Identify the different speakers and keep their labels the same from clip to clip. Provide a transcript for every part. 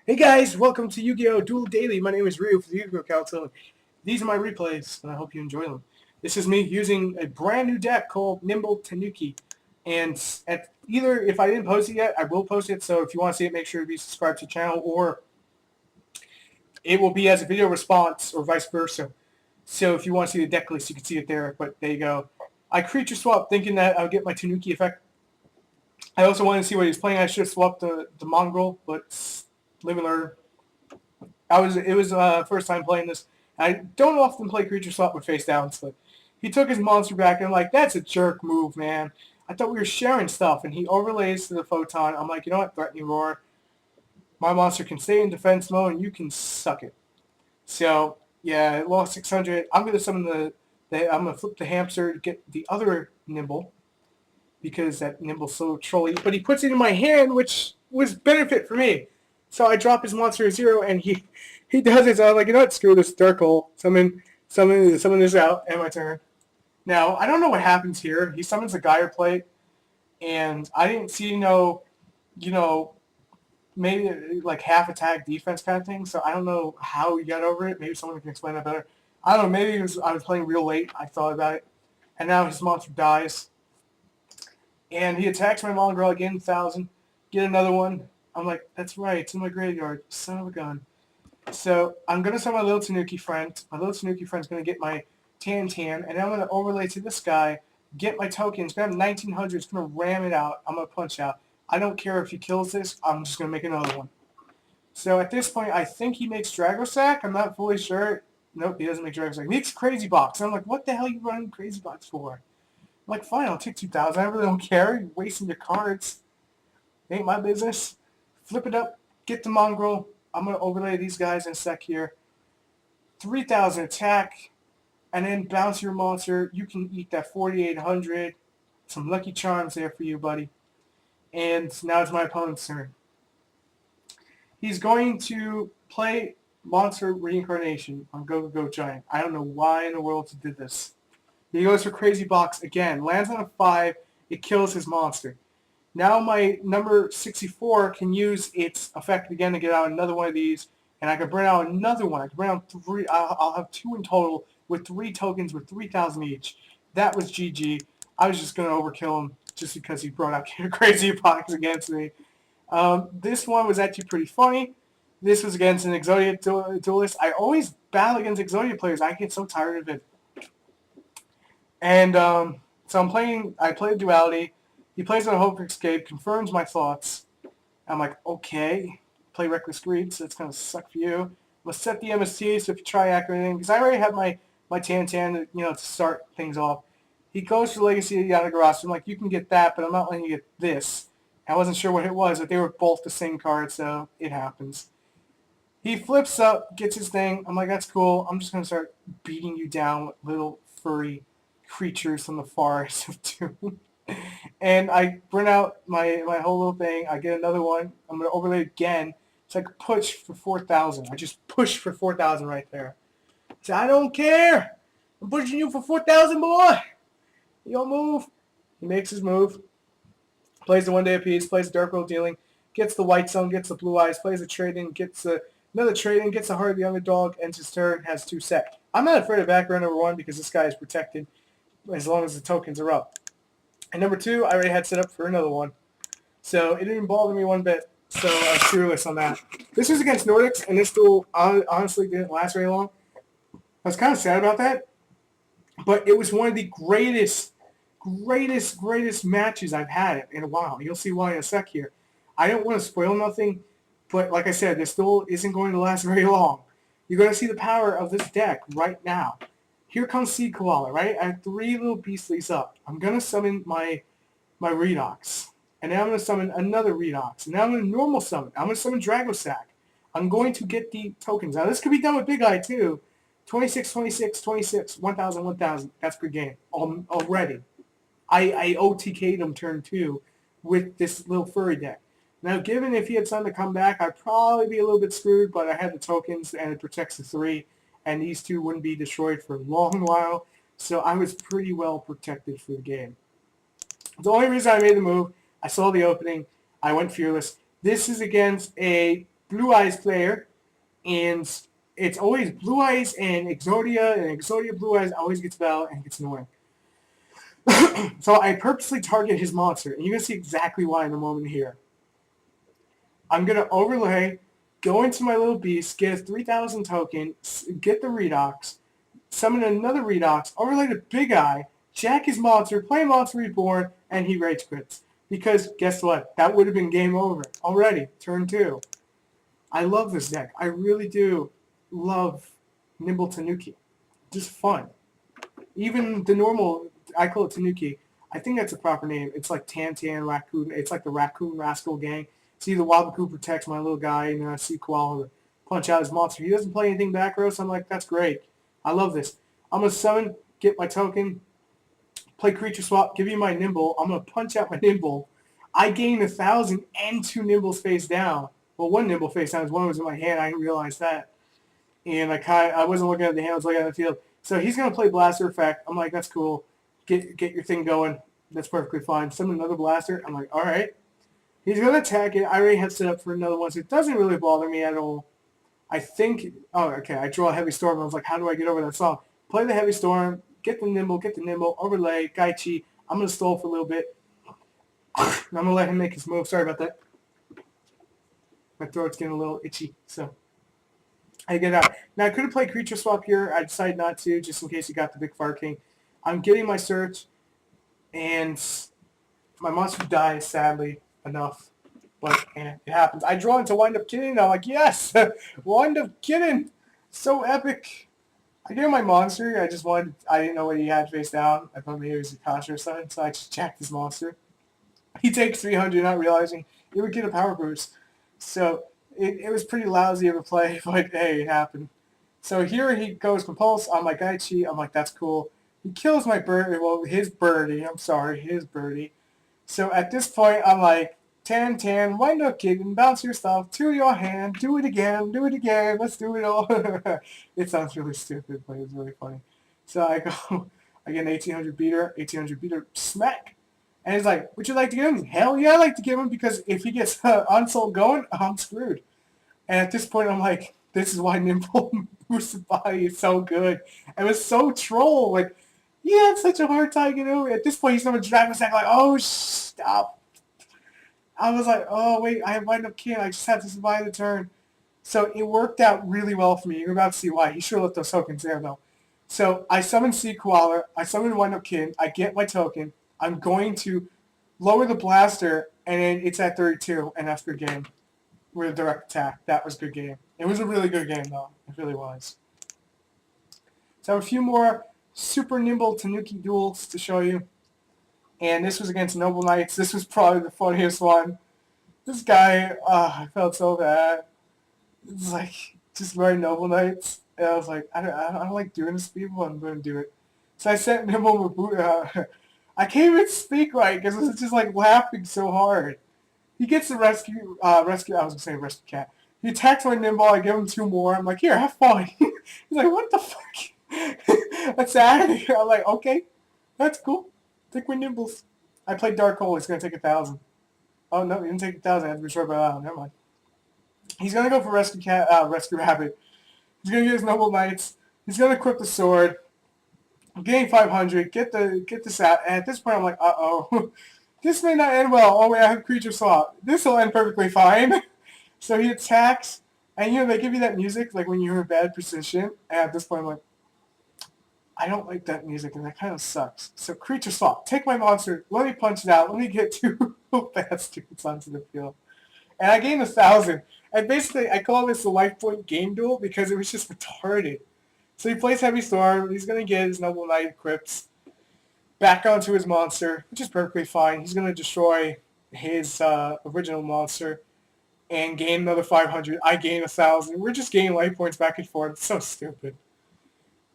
Speaker 1: Hey guys, welcome to Yu-Gi-Oh! Duel Daily. My name is Ryu for the Yu-Gi-Oh! Council. These are my replays, and I hope you enjoy them. This is me using a brand new deck called Nimble Tanki. And if I didn't post it yet, I will post it. So if you want to see it, make sure to be subscribed to the channel, or it will be as a video response, or vice versa. So if you want to see the deck list, you can see it there. But there you go. I creature swap thinking that I would get my Tanuki effect. I also wanted to see what he's playing. I should have swapped the Mongrel, but live and learn. It was first time playing this. I don't often play creature swap with face downs, but he took his monster back, and I'm like, that's a jerk move, man. I thought we were sharing stuff, and he overlays to the photon. I'm like, you know what, threatening roar. My monster can stay in defense mode, and you can suck it. So yeah, I lost 600. I'm gonna summon I'm gonna flip the hamster to get the other Nimble, because that Nimble's so trolly. But he puts it in my hand, which was benefit for me. So I drop his monster to 0, and he does it. So I'm like, you know what? Screw this dark hole. Summon this out, and my turn. Now I don't know what happens here. He summons a Gyre plate, and I didn't see maybe like half attack defense kind of thing. So I don't know how he got over it. Maybe someone can explain that better. I don't know. Maybe I was playing real late. I thought about it, and now his monster dies. And he attacks my Mongrel again, 1,000. Get another one. I'm like, that's right, it's in my graveyard. Son of a gun. So I'm going to summon my little Tanuki friend. My little Tanuki friend's going to get my Tan, and then I'm going to overlay to this guy, get my token. It's going to have 1,900. It's going to ram it out. I'm going to punch out. I don't care if he kills this. I'm just going to make another one. So at this point, I think he makes Dragosack. I'm not fully sure. Nope, he doesn't make Dragosack. He makes Crazy Box. And I'm like, what the hell are you running Crazy Box for? I'm like, fine, I'll take 2,000. I really don't care. You're wasting your cards. It ain't my business. Flip it up. Get the Mongrel. I'm going to overlay these guys in a sec here. 3,000 attack. And then bounce your monster. You can eat that 4,800. Some Lucky Charms there for you, buddy. And now it's my opponent's turn. He's going to play Monster Reincarnation on Go Go Go Giant. I don't know why in the world he did this. He goes for Crazy Box again. Lands on a 5. It kills his monster. Now my number 64 can use its effect again to get out another one of these. And I can bring out another one. I can bring out 3. I'll have 2 in total with 3 tokens with 3,000 each. That was GG. I was just going to overkill him just because he brought out Crazy Box against me. This one was actually pretty funny. This was against an Exodia duelist. I always battle against Exodia players. I get so tired of it. And so I played Duality. He plays on Hope for Escape, confirms my thoughts. I'm like, okay. Play Reckless Greed, so it's going to suck for you. I'm going to set the MST, so if you try activating, because I already have my Tan to start things off. He goes for Legacy of Yatagarasu. I'm like, you can get that, but I'm not letting you get this. I wasn't sure what it was, but they were both the same card, so it happens. He flips up, gets his thing. I'm like, that's cool. I'm just going to start beating you down with little furry creatures from the forest of doom. And I bring out my whole little thing. I get another one. I'm going to overlay again. It's like a push for 4,000. I just pushed for 4,000 right there. So I don't care. I'm pushing you for 4,000, boy. You don't move. He makes his move. Plays the 1 day apiece. Plays the Dark World Dealing. Gets the White Zone. Gets the Blue Eyes. Plays the Trading. Gets another Trading. Gets the Heart of the Underdog. Ends his turn. Has 2 set. I'm not afraid of background number 1 because this guy is protected as long as the tokens are up. And number 2, I already had set up for another one. So it didn't bother me one bit. So I was fearless on that. This was against Nordics, and this duel honestly didn't last very long. I was kind of sad about that. But it was one of the greatest matches I've had in a while. You'll see why in a sec here. I don't want to spoil nothing, but like I said, this duel isn't going to last very long. You're going to see the power of this deck right now. Here comes Seed Koala, right? I have 3 little beastlies up. I'm going to summon my Redox. And then I'm going to summon another Redox. And now I'm going to normal summon. I'm going to summon Dragosack. I'm going to get the tokens. Now, this could be done with Big Eye, too. 26, 26, 26, 1,000, 1,000. That's a good game already. I OTK'd him turn 2 with this little furry deck. Now, given if he had something to come back, I'd probably be a little bit screwed, but I had the tokens, and it protects the 3. And these 2 wouldn't be destroyed for a long while. So I was pretty well protected for the game. The only reason I made the move, I saw the opening. I went fearless. This is against a Blue Eyes player, and it's always Blue Eyes and Exodia Blue Eyes always gets Val and gets annoying. So I purposely target his monster, and you're going to see exactly why in a moment here. I'm going to overlay, go into my little beast, get a 3,000 token, get the Redox, summon another Redox, overlay the Big Eye, jack his monster, play Monster Reborn, and he rage quits. Because guess what? That would have been game over already. Turn 2. I love this deck. I really do love Nimble Tanuki. Just fun. Even the normal, I call it Tanuki. I think that's a proper name. It's like Tan Raccoon. It's like the Raccoon Rascal gang. See, the Wabaku protects my little guy, and I see Koala punch out his monster. He doesn't play anything back row, so I'm like, that's great. I love this. I'm going to summon, get my token, play creature swap, give you my Nimble. I'm going to punch out my Nimble. I gain 1,000 and 2 Nimbles face down. Well, 1 Nimble face down. One was in my hand. I didn't realize that. And I wasn't looking at the hand. I was looking at the field. So he's going to play Blaster Effect. I'm like, that's cool. Get your thing going. That's perfectly fine. Summon another Blaster. I'm like, all right. He's going to attack it. I already have set up for another one, so it doesn't really bother me at all. I think, oh, okay, I draw a Heavy Storm. I was like, how do I get over that song? Play the Heavy Storm, get the Nimble, overlay, Gaichi. I'm going to stall for a little bit. I'm going to let him make his move. Sorry about that. My throat's getting a little itchy, so I get out. Now, I could have played Creature Swap here. I decided not to, just in case he got the big Fire King. I'm getting my search, and my monster dies, sadly enough. But it happens. I draw into Wind Up Kidding, and I'm like, yes! Wind Up Kidding! So epic! I gave him my monster. I didn't know what he had face down. I thought maybe it was a Contra or something, so I just jacked his monster. He takes 300, not realizing he would get a power boost. So it was pretty lousy of a play, but hey, it happened. So here he goes Compulse on my Gaichi. I'm like, that's cool. He kills my bird. Well, his birdie. I'm sorry, his birdie. So at this point, I'm like, Tan, wind up kidding, bounce your stuff to your hand, do it again, let's do it all. It sounds really stupid, but it's really funny. So I go, I get an 1800 beater, smack. And he's like, would you like to give him? Hell yeah, I like to give him, because if he gets Unsold going, I'm screwed. And at this point, I'm like, this is why Nimble boosted body is so good. And it was so troll. Like, he had such a hard time getting over it. At this point, he's going to Dragon Sack, like, oh, stop. I was like, oh, wait, I have Wind Up King. I just have to survive the turn. So it worked out really well for me. You're about to see why. He should have left those tokens there, though. So I summon Sea Koala. I summon Wind Up King. I get my token. I'm going to lower the blaster, and then it's at 32, and that's good game. With a direct attack. That was good game. It was a really good game, though. It really was. So a few more super nimble Tanuki duels to show you. And this was against Noble Knights. This was probably the funniest one. This guy, I felt so bad. It's like, just wearing Noble Knights. And I was like, I don't like doing this to people. I'm going to do it. So I sent Nimble I can't even speak right because I was just like laughing so hard. He gets the rescue, I was going to say rescue cat. He attacks my Nimble. I give him 2 more. I'm like, here, have fun. He's like, what the fuck? That's out of here. I'm like, okay, that's cool. Take my Nimbles. I played Dark Hole. He's going to take 1,000. Oh, no, he didn't take 1,000. I have to be short by that. Never mind. He's going to go for Rescue Rabbit. He's going to get his Noble Knights. He's going to equip the sword. I'm getting 500. Get this out. And at this point, I'm like, uh-oh. This may not end well. Oh, wait, I have Creature Swap. This will end perfectly fine. So he attacks. And, they give you that music, like when you're in bad position. And at this point, I'm like, I don't like that music, and that kind of sucks. So Creature Swap. Take my monster. Let me punch it out. Let me get 2 bastards onto the field. And I gained 1,000. And basically, I call this the life point game duel because it was just retarded. So he plays Heavy Storm. He's going to get his Noble Knight equipped back onto his monster, which is perfectly fine. He's going to destroy his original monster and gain another 500. I gain 1,000. We're just gaining life points back and forth. It's so stupid.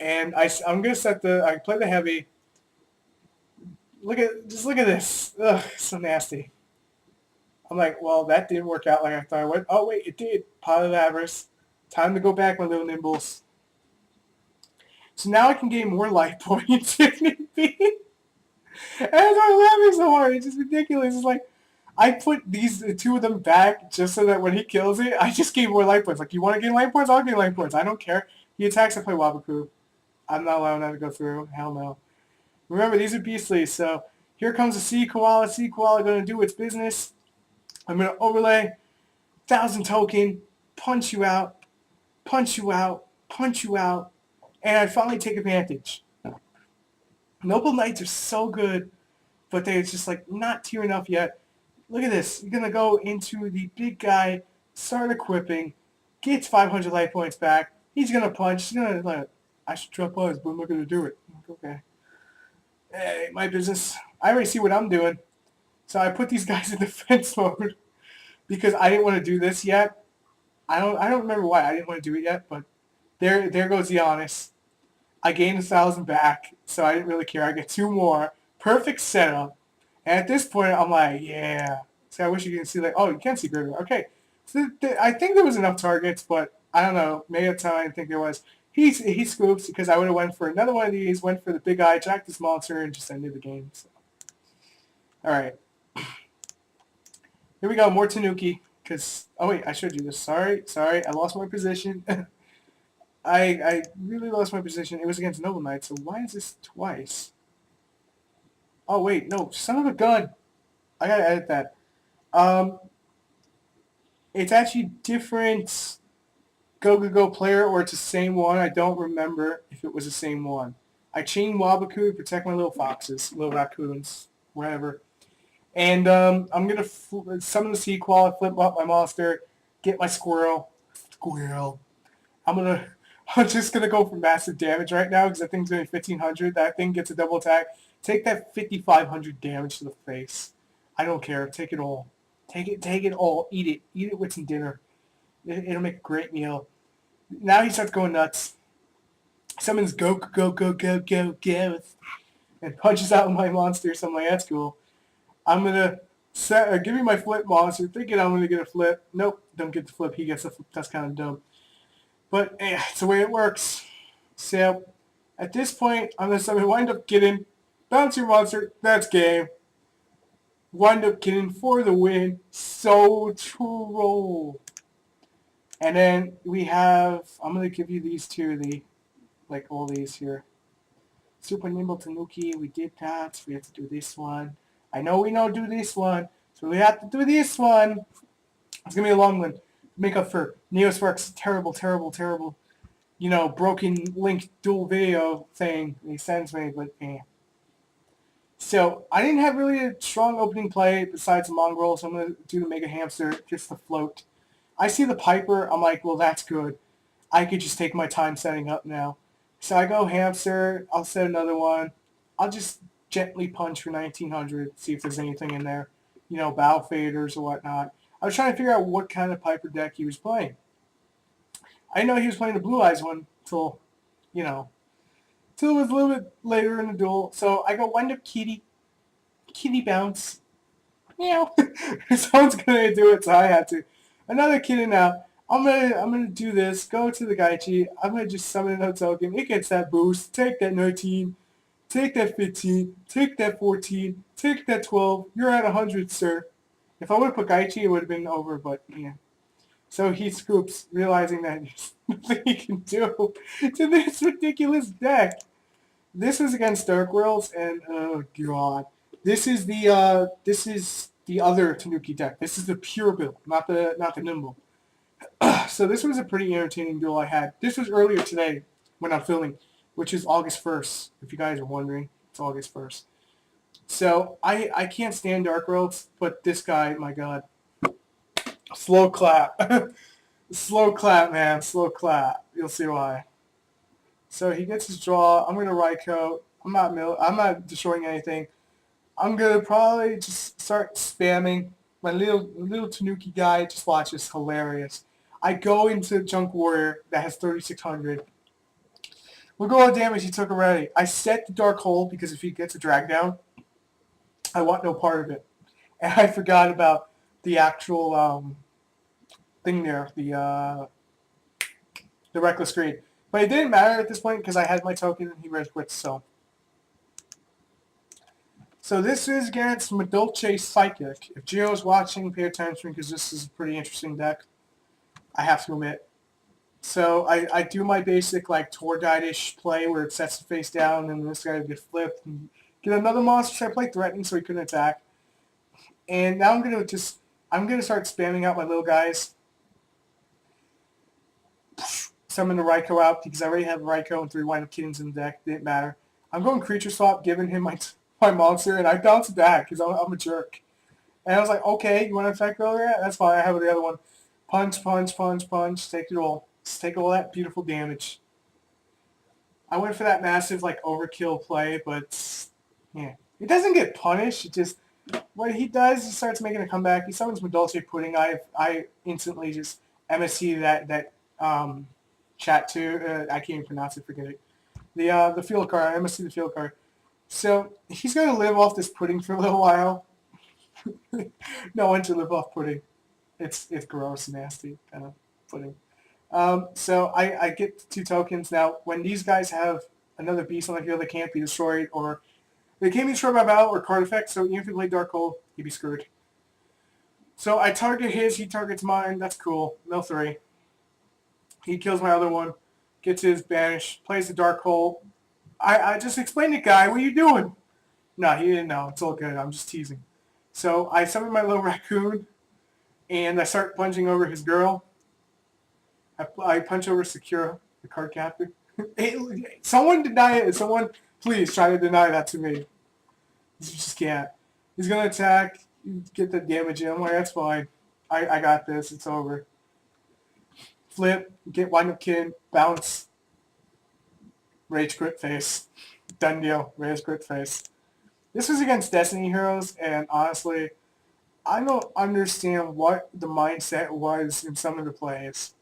Speaker 1: And I'm going to I play the heavy. Look at this. Ugh, so nasty. I'm like, well, that didn't work out like I thought it would. Oh, wait, it did. Pot of Avarice. Time to go back, my little Nimbles. So now I can gain more life points if need be. And I'm laughing so hard. It's just ridiculous. It's like, I put these two of them back just so that when he kills it, I just gain more life points. Like, you want to gain life points? I'll gain life points. I don't care. He attacks, I play Wabaku. I'm not allowing that to go through. Hell no. Remember, these are beastly, so here comes the Sea Koala. Sea Koala going to do its business. I'm going to overlay 1,000 token, punch you out, punch you out, punch you out, and I finally take advantage. Noble Knights are so good, but they're just like not tier enough yet. Look at this. You're going to go into the big guy, start equipping, gets 500 life points back. He's going to punch. He's going to like, I should drop buzz, but I'm not going to do it. Okay. Hey, my business. I already see what I'm doing. So I put these guys in defense mode because I didn't want to do this yet. I don't remember why I didn't want to do it yet, but there goes Giannis. I gained 1,000 back, so I didn't really care. I get 2 more. Perfect setup. And at this point, I'm like, yeah. So I wish you can see, like, oh, you can see Graveyard. Okay. So I think there was enough targets, but I don't know. Maybe at the time I didn't think there was. He scoops because I would have went for another one of these, went for the big eye, jacked this monster, and just ended the game. So. All right. Here we go. More Tanuki. Because, oh, wait, I showed you this. Sorry. I lost my position. I really lost my position. It was against Noble Knight, so why is this twice? Oh, wait, no, son of a gun. I gotta edit that. It's actually different Go player, or it's the same one. I don't remember if it was the same one. I chain Wabaku to protect my little foxes, little raccoons, whatever. And I'm going to summon the Sea Koala, flip up my monster, get my squirrel. I'm just gonna go for massive damage right now because that thing's doing 1,500. That thing gets a double attack. Take that 5,500 damage to the face. I don't care. Take it all. Take it all. Eat it. Eat it with some dinner. It'll make a great meal. Now he starts going nuts. Summons go, and punches out my monster. So I'm like, that's cool. I'm gonna give me my flip monster, thinking I'm gonna get a flip. Nope, don't get the flip. He gets a flip. That's kind of dumb. But it's the way it works. So at this point, I'm going to summon Wind Up Kitten, bounce your monster, that's game. Wind Up Kitten for the win. So troll. And then we have, I'm going to give you these two, like all these here. Super Nimble Tanuki, we did that. We have to do this one. I know we don't do this one, so we have to do this one. It's going to be a long one. Make up for Neospark's terrible, broken link dual video thing he sends me, but So I didn't have really a strong opening play besides the Mongrel, so I'm going to do the Mega Hamster just to float. I see the Piper, I'm like, well, that's good. I could just take my time setting up now. So I go Hamster, I'll set another one. I'll just gently punch for 1,900, see if there's anything in there. Bow faders or whatnot. I was trying to figure out what kind of Piper deck he was playing. I didn't know he was playing the Blue Eyes one till it was a little bit later in the duel. So I go Wind Up Kitty bounce. Meow. Someone's gonna do it, so I had to. Another kitten now. I'm gonna do this. Go to the Gaichi. I'm gonna just summon another token. It gets that boost. Take that 19. Take that 15. Take that 14. Take that 12. You're at 100, sir. If I would have put Gaichi, it would have been over, but yeah. So he scoops, realizing that there's nothing he can do to this ridiculous deck. This is against Dark Worlds, and oh god, this is the other Tanuki deck. This is the pure build, not the Nimble. So this was a pretty entertaining duel I had. This was earlier today when I'm filming, which is August 1st. If you guys are wondering, it's August 1st. So I can't stand Dark Worlds, but this guy, my god. Slow clap. Slow clap, man. Slow clap. You'll see why. So he gets his draw. I'm going to Raikou. I'm not destroying anything. I'm going to probably just start spamming. My little Tanuki guy, just watch this. Hilarious. I go into Junk Warrior that has 3,600. Look at all the damage he took already. I set the Dark Hole because if he gets a drag down, I want no part of it. And I forgot about the actual thing there, the Reckless Greed. But it didn't matter at this point because I had my token and he red quits, so. So this is against Madolche Psychic. If Gio's watching, pay attention because this is a pretty interesting deck, I have to admit. So I do my basic like tour guide-ish play where it sets the face down and this guy will get flipped and get another monster. So I play threatening so he couldn't attack. And now I'm gonna start spamming out my little guys. Summon the Raikou out because I already have Raikou and 3 Wind Up Kittens in the deck. Didn't matter. I'm going creature swap, giving him my monster, and I bounced back because I'm a jerk. And I was like, okay, you want to attack earlier? That's fine. I have the other one. Punch, punch, punch, punch. Take it all. Just take all that beautiful damage. I went for that massive like overkill play, but yeah, it doesn't get punished. It just what he does, he starts making a comeback. He summons Madolche Pudding. I instantly just MSC that chat too. I can't even pronounce it. Forget it. The field card. I MSC the field card. So he's gonna live off this pudding for a little while. No one should live off pudding. It's gross, nasty kind of pudding. So I get 2 tokens. Now, when these guys have another beast on the field, they can't be destroyed, or they can't be destroyed by battle or card effect, so even if he played Dark Hole, he'd be screwed. So I target his, he targets mine. That's cool. No 3. He kills my other one, gets his banished, plays the Dark Hole. I just explained to the guy, what are you doing? No, he didn't know. It's all good. I'm just teasing. So I summon my little raccoon, and I start punching over his girl. I punch over Sakura, the card captor. Someone deny it. Someone, please try to deny that to me. You just can't. He's going to attack, get the damage in. I'm like, that's fine. I got this. It's over. Flip, get Wind Up Kid, bounce. Rage Crit Face. Done deal. Rage Crit Face. This was against Destiny Heroes, and honestly, I don't understand what the mindset was in some of the plays.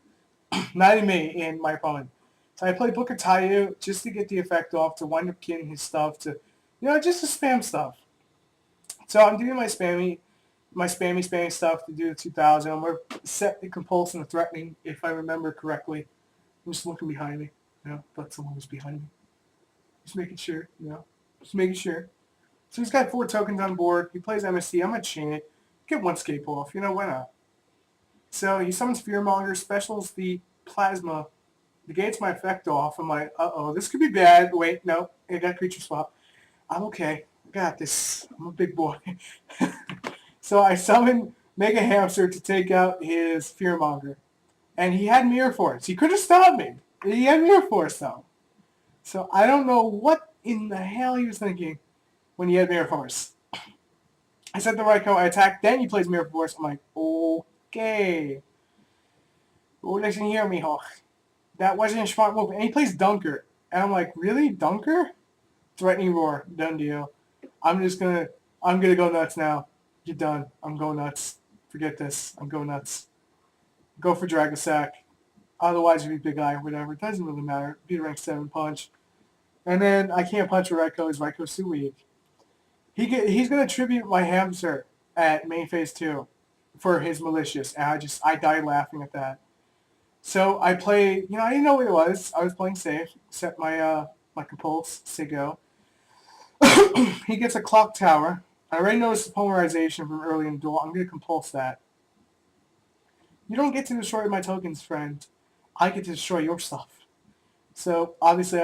Speaker 1: Not in me, in my opponent. So I played Book of Tayu just to get the effect off, to wind up killing his stuff, to, just to spam stuff. So I'm doing my spammy stuff to do the 2000. I'm going to set the compulse and the threatening, if I remember correctly. I'm just looking behind me. Thought someone was behind me. Just making sure, Just making sure. So he's got 4 tokens on board. He plays MSC. I'm going to chain it. Get 1 scape off. Why not? So he summons Fearmonger, specials the Plasma, negates my effect off. I'm like, uh-oh, this could be bad. Wait, no, I got creature swap. I'm okay. I got this. I'm a big boy. So I summon Mega Hamster to take out his Fearmonger. And he had Mirror Force. He could have stopped me. He had Mirror Force, though. So I don't know what in the hell he was thinking when he had Mirror Force. I set the Raikou, I attack, then he plays Mirror Force. I'm like, okay. Oh, listen here, mijo. That wasn't a smart move. And he plays Dunker. And I'm like, really? Dunker? Threatening Roar. Done deal. I'm gonna go nuts now. You're done. I'm going nuts. Forget this. I'm going nuts. Go for Dragosack. Otherwise, you'd be Big Eye or whatever. It doesn't really matter. Be a rank 7 punch. And then I can't punch a Raikou. His Raikou's too weak. He's going to tribute my hamster at main phase 2 for his malicious. And I died laughing at that. So I play, I didn't know what it was. I was playing safe. Set my my compulse, say go. He gets a clock tower. I already noticed the polarization from early in the duel. I'm going to compulse that. You don't get to destroy my tokens, friend. I get to destroy your stuff. So obviously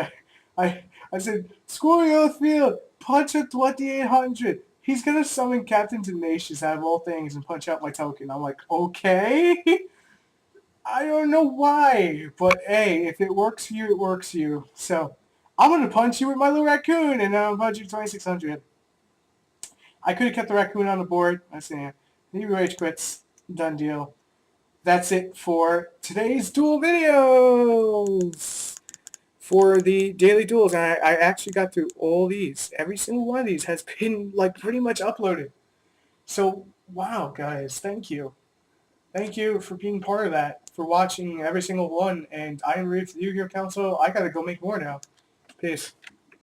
Speaker 1: I said, screw your field. Punch a 2800. He's going to summon Captain Tenacious out of all things and punch out my token. I'm like, okay. I don't know why. But, hey, if it works for you, it works for you. So I'm going to punch you with my little raccoon, and I'm going to punch you 2600. I could have kept the raccoon on the board. I say, he rage quits. Done deal. That's it for today's duel videos. For the daily duels, and I actually got through all these. Every single one of these has been pretty much uploaded. So wow, guys, thank you. Thank you for being part of that, for watching every single one. And I am ready for you here, Council. I gotta go make more now. Peace.